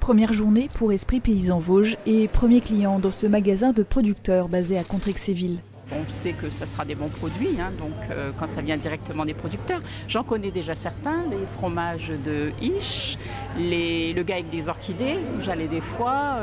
Première journée pour Esprit Paysan Vosges et premier client dans ce magasin de producteurs basé à Contrexéville. On sait que ça sera des bons produits, quand ça vient directement des producteurs. J'en connais déjà certains, les fromages de Hiche, le gars avec des orchidées, où j'allais des fois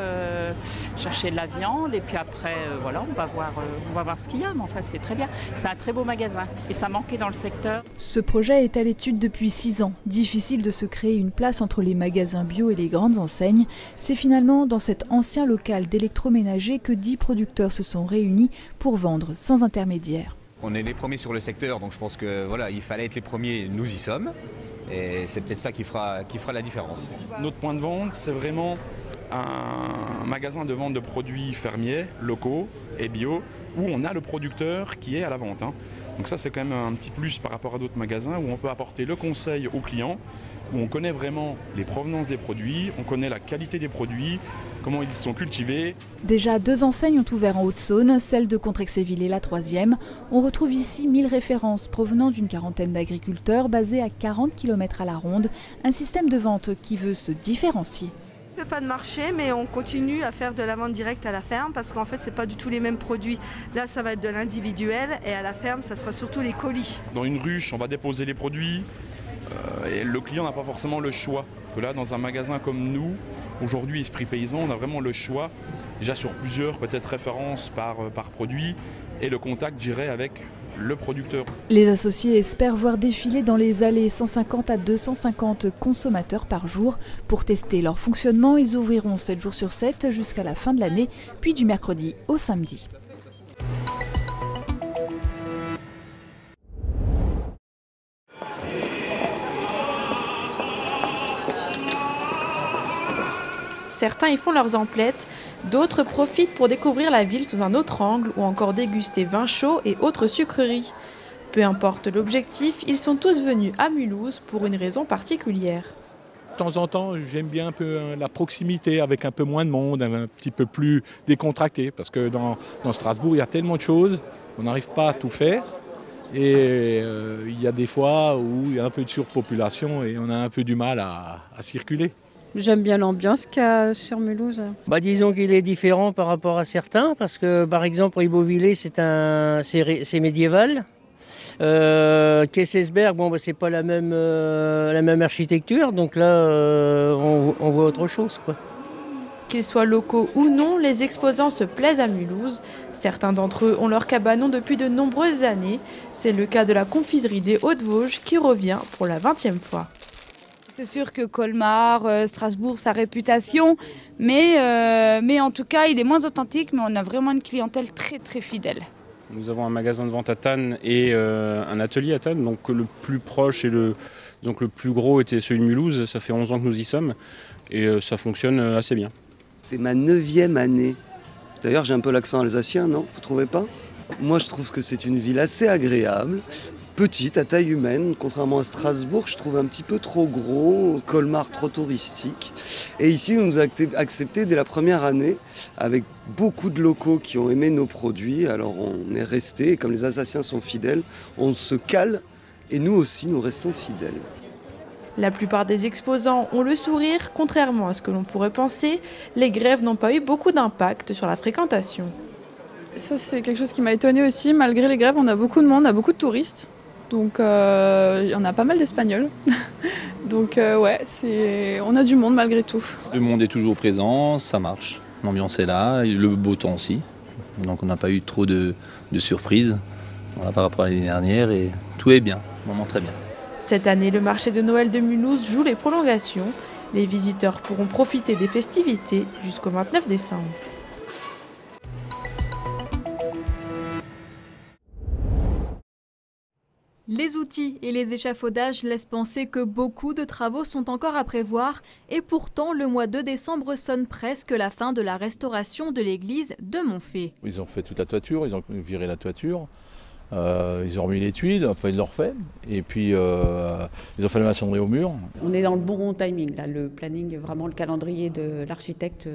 chercher de la viande et puis après, voilà, on va voir ce qu'il y a. Mais enfin, c'est très bien. C'est un très beau magasin et ça manquait dans le secteur. Ce projet est à l'étude depuis 6 ans. Difficile de se créer une place entre les magasins bio et les grandes enseignes. C'est finalement dans cet ancien local d'électroménager que 10 producteurs se sont réunis pour vendre sans intermédiaire. On est les premiers sur le secteur, donc je pense que voilà, il fallait être les premiers, nous y sommes. Et c'est peut-être ça qui fera la différence. Notre point de vente, c'est vraiment un magasin de vente de produits fermiers, locaux et bio, où on a le producteur qui est à la vente. Donc ça, c'est quand même un petit plus par rapport à d'autres magasins où on peut apporter le conseil aux clients, où on connaît vraiment les provenances des produits, on connaît la qualité des produits, comment ils sont cultivés. Déjà 2 enseignes ont ouvert en Haute-Saône, celle de Contrexéville est la 3e. On retrouve ici 1000 références provenant d'une quarantaine d'agriculteurs basés à 40 km à la ronde, un système de vente qui veut se différencier. Il n'y a pas de marché, mais on continue à faire de la vente directe à la ferme parce qu'en fait, ce n'est pas du tout les mêmes produits. Là, ça va être de l'individuel et à la ferme, ça sera surtout les colis. Dans une ruche, on va déposer les produits et le client n'a pas forcément le choix. Que là, dans un magasin comme nous, aujourd'hui, Esprit Paysan, on a vraiment le choix, déjà sur plusieurs peut-être références par produit et le contact, je dirais, avec le producteur. Les associés espèrent voir défiler dans les allées 150 à 250 consommateurs par jour. Pour tester leur fonctionnement, ils ouvriront 7 jours sur 7 jusqu'à la fin de l'année, puis du mercredi au samedi. Certains y font leurs emplettes, d'autres profitent pour découvrir la ville sous un autre angle ou encore déguster vin chaud et autres sucreries. Peu importe l'objectif, ils sont tous venus à Mulhouse pour une raison particulière. De temps en temps, j'aime bien un peu la proximité avec un peu moins de monde, un petit peu plus décontracté. Parce que dans Strasbourg, il y a tellement de choses, on n'arrive pas à tout faire. Et il y a des fois où il y a un peu de surpopulation et on a un peu du mal à circuler. J'aime bien l'ambiance qu'il y a sur Mulhouse. Disons qu'il est différent par rapport à certains, parce que par exemple Ribeauvillé c'est médiéval. Kesselsberg, c'est pas la même architecture, donc là on voit autre chose, quoi. Qu'ils soient locaux ou non, les exposants se plaisent à Mulhouse. Certains d'entre eux ont leur cabanon depuis de nombreuses années. C'est le cas de la confiserie des Hauts-de-Vosges qui revient pour la 20e fois. C'est sûr que Colmar, Strasbourg, sa réputation, mais en tout cas, il est moins authentique, mais on a vraiment une clientèle très très fidèle. Nous avons un magasin de vente à Thann et un atelier à Thann, donc le plus proche et le plus gros était celui de Mulhouse. Ça fait 11 ans que nous y sommes et ça fonctionne assez bien. C'est ma 9e année. D'ailleurs, j'ai un peu l'accent alsacien, non? Vous trouvez pas? Moi, je trouve que c'est une ville assez agréable. Petite, à taille humaine, contrairement à Strasbourg, je trouve un petit peu trop gros, Colmar trop touristique. Et ici, on nous a accepté dès la première année, avec beaucoup de locaux qui ont aimé nos produits. Alors on est resté, et comme les Alsaciens sont fidèles, on se cale, et nous aussi, nous restons fidèles. La plupart des exposants ont le sourire, contrairement à ce que l'on pourrait penser, les grèves n'ont pas eu beaucoup d'impact sur la fréquentation. Ça, c'est quelque chose qui m'a étonnée aussi. Malgré les grèves, on a beaucoup de monde, on a beaucoup de touristes. Donc il y en a pas mal d'Espagnols. Donc on a du monde malgré tout. Le monde est toujours présent, ça marche. L'ambiance est là, le beau temps aussi. Donc on n'a pas eu trop de surprises par rapport à l'année dernière et tout est bien, vraiment très bien. Cette année, le marché de Noël de Mulhouse joue les prolongations. Les visiteurs pourront profiter des festivités jusqu'au 29 décembre. Les outils et les échafaudages laissent penser que beaucoup de travaux sont encore à prévoir et pourtant le mois de décembre sonne presque la fin de la restauration de l'église de Montfay. Ils ont fait toute la toiture, ils ont viré la toiture, ils ont remis les tuiles, enfin ils l'ont refait et puis ils ont fait la maçonnerie au mur. On est dans le bon timing là, le planning, vraiment le calendrier de l'architecte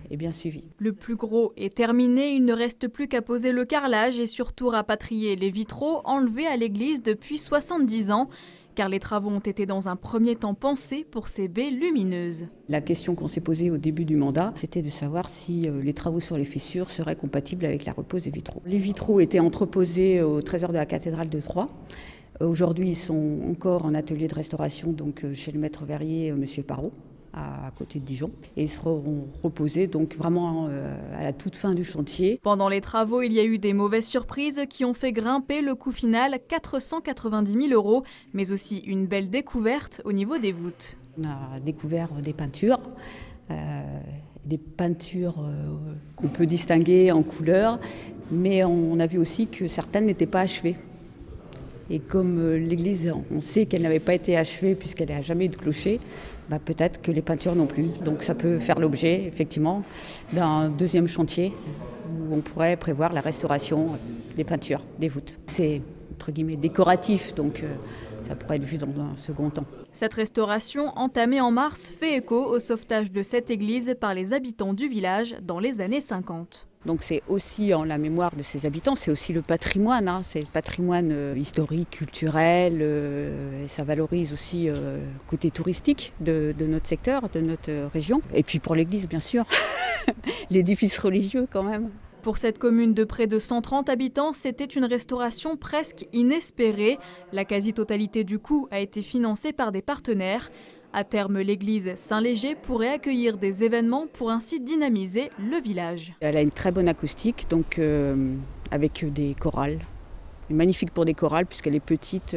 est bien suivi. Le plus gros est terminé, il ne reste plus qu'à poser le carrelage et surtout rapatrier les vitraux enlevés à l'église depuis 70 ans. car les travaux ont été dans un premier temps pensés pour ces baies lumineuses. La question qu'on s'est posée au début du mandat, c'était de savoir si les travaux sur les fissures seraient compatibles avec la repose des vitraux. Les vitraux étaient entreposés au trésor de la cathédrale de Troyes. Aujourd'hui, ils sont encore en atelier de restauration, donc chez le maître verrier, M. Parot, à côté de Dijon. Et ils seront reposés donc vraiment à la toute fin du chantier. Pendant les travaux, il y a eu des mauvaises surprises qui ont fait grimper le coût final 490 000 €, mais aussi une belle découverte au niveau des voûtes. On a découvert des peintures qu'on peut distinguer en couleurs, mais on a vu aussi que certaines n'étaient pas achevées. Et comme l'église, on sait qu'elle n'avait pas été achevée puisqu'elle n'a jamais eu de clocher, peut-être que les peintures non plus. Donc ça peut faire l'objet, effectivement, d'un deuxième chantier où on pourrait prévoir la restauration des peintures, des voûtes. C'est, entre guillemets, décoratif, donc ça pourrait être vu dans un second temps. Cette restauration, entamée en mars, fait écho au sauvetage de cette église par les habitants du village dans les années 50. Donc c'est aussi en la mémoire de ces habitants, c'est aussi le patrimoine, c'est le patrimoine historique, culturel, et ça valorise aussi le côté touristique de notre secteur, de notre région. Et puis pour l'église, bien sûr, l'édifice religieux quand même. Pour cette commune de près de 130 habitants, c'était une restauration presque inespérée. La quasi-totalité du coût a été financée par des partenaires. À terme, l'église Saint-Léger pourrait accueillir des événements pour ainsi dynamiser le village. Elle a une très bonne acoustique, donc avec des chorales. Magnifique pour des chorales puisqu'elle est petite,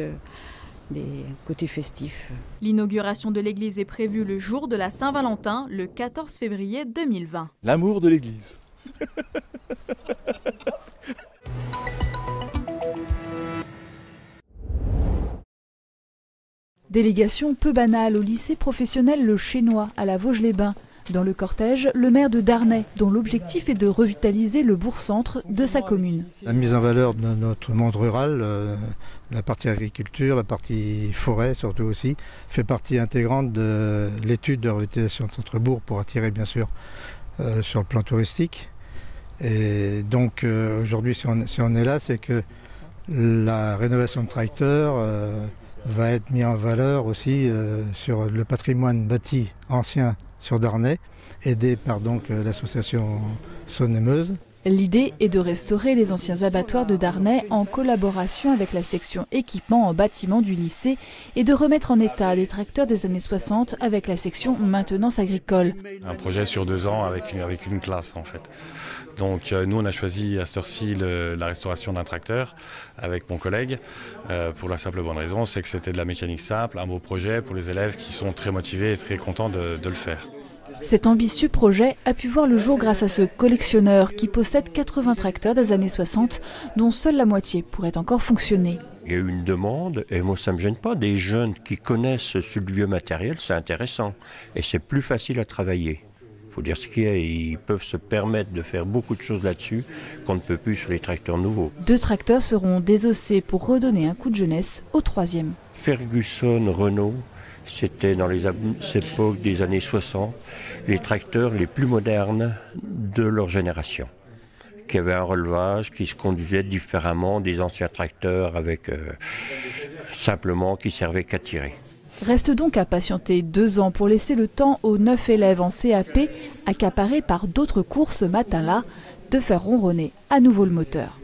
des côtés festifs. L'inauguration de l'église est prévue le jour de la Saint-Valentin, le 14 février 2020. L'amour de l'église. Délégation peu banale au lycée professionnel Le Chénois à la Vosges-les-Bains. Dans le cortège, le maire de Darney, dont l'objectif est de revitaliser le bourg-centre de sa commune. La mise en valeur de notre monde rural, la partie agriculture, la partie forêt surtout aussi, fait partie intégrante de l'étude de revitalisation de centre-bourg pour attirer bien sûr sur le plan touristique. Et donc aujourd'hui si on est là, c'est que la rénovation de tracteurs va être mise en valeur aussi sur le patrimoine bâti ancien sur Darney, aidé par donc l'association Saône-et-Meuse. L'idée est de restaurer les anciens abattoirs de Darney en collaboration avec la section équipement en bâtiment du lycée et de remettre en état les tracteurs des années 60 avec la section maintenance agricole. Un projet sur 2 ans avec une classe en fait. Donc nous on a choisi à cette heure-ci la restauration d'un tracteur avec mon collègue pour la simple bonne raison, c'est que c'était de la mécanique simple, un beau projet pour les élèves qui sont très motivés et très contents de le faire. Cet ambitieux projet a pu voir le jour grâce à ce collectionneur qui possède 80 tracteurs des années 60 dont seule la moitié pourrait encore fonctionner. Il y a eu une demande et moi ça ne me gêne pas. Des jeunes qui connaissent ce vieux matériel, c'est intéressant et c'est plus facile à travailler. Il faut dire ce qu'il y a, ils peuvent se permettre de faire beaucoup de choses là-dessus qu'on ne peut plus sur les tracteurs nouveaux. 2 tracteurs seront désossés pour redonner un coup de jeunesse au 3e. Ferguson, Renault, c'était dans les époques des années 60, les tracteurs les plus modernes de leur génération, qui avaient un relevage, qui se conduisait différemment des anciens tracteurs avec simplement qui servaient qu'à tirer. Reste donc à patienter 2 ans pour laisser le temps aux 9 élèves en CAP, accaparés par d'autres cours ce matin-là, de faire ronronner à nouveau le moteur.